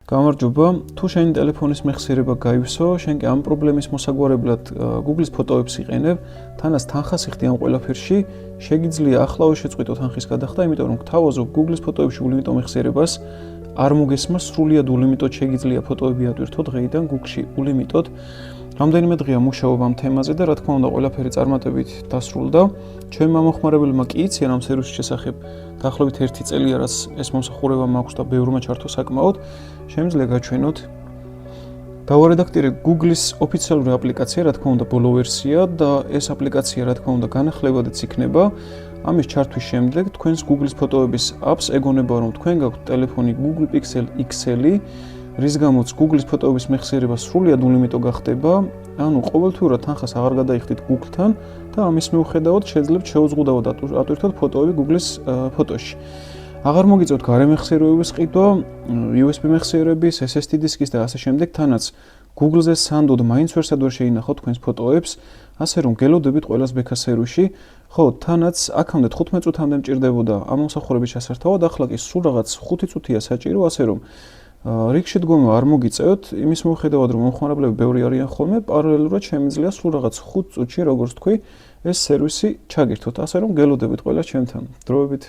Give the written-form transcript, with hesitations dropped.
გამარჯობა, თუ შენი ტელეფონის მეხსიერება გაივსო, შენ კი ამ პრობლემის მოსაგვარებლად Google-ის ფოტოებს იყენებ, თანაც თანხას იხდი ამ ყველაფერში, შეგიძლია ახლავე შეწყვიტო თანხის გადახდა, იმიტომ რომ გთავაზობ Google-ის ფოტოებში ულიმიტო მეხსიერებას, არ მოგესმა სრულიად ულიმიტოდ შეგიძლია ფოტოები ატვირთო დღეიდან Google-ში ულიმიტოდ. რამდენიმე დღეა მუშაობ ამ თემაზე და რა თქმა უნდა ყველაფერი წარმატებით დასრულდა. ჩემი მომხმარებელმა კი იციან ამ სერვისის შესახებ დაახლოებით 1 წელია რაც ეს მომსახურება მაქვს და ბევრმა ჩართო საკმაოდ. Შემიძლია გაჩვენოთ. დავარედაქტირე Google-ის ოფიციალური აპლიკაცია, რა თქმა უნდა, ბოლო ვერსია და ეს აპლიკაცია, რა თქმა უნდა, განახლებადაც იქნება. ამის ჩართვის შემდეგ თქვენს Google-ის ფოტოების apps ეგონება, რომ თქვენ გაქვთ ტელეფონი Google Pixel XL-ი, რის გამოც Google-ის ფოტოების მეხსიერება სრულიად ულიმიტო გახდება, ანუ ყოველთვიურად თანხას აღარ გადაიხდით Google-თან და ამის მიუხედავად შეძლებთ შეუზღუდავად ატვირთოთ ფოტოები Google-ის ფოტოში. აღარ მოგიწევთ გარემეხსიერებების ყიდვა, USB მეხსიერების, SSD დისკის და ასე შემდეგ, თანაც Google-ზე სანდოდ მაინც ვერსად ვერ შეინახოთ თქვენს ფოტოებს, ასე რომ გელოდებით ყველას ბექას სერვისში. ხო, თანაც აქამდე 15 წუთამდე მჭირდებოდა ამ მომსახურების ჩასართავად, ახლა კი სულ რაღაც 5 წუთია საჭირო, ასე რომ რიგში დგომა არ მოგიწევთ, იმის მიუხედავად რომ მომხმარებლები ბევრი არიან ხოლმე, პარალელურად შემიძლია სულ რაღაც 5 წუთში, როგორც თქვი, ეს სერვისი ჩაგირთოთ, ასე რომ გელოდებით ყველა ჩემთან. დროებით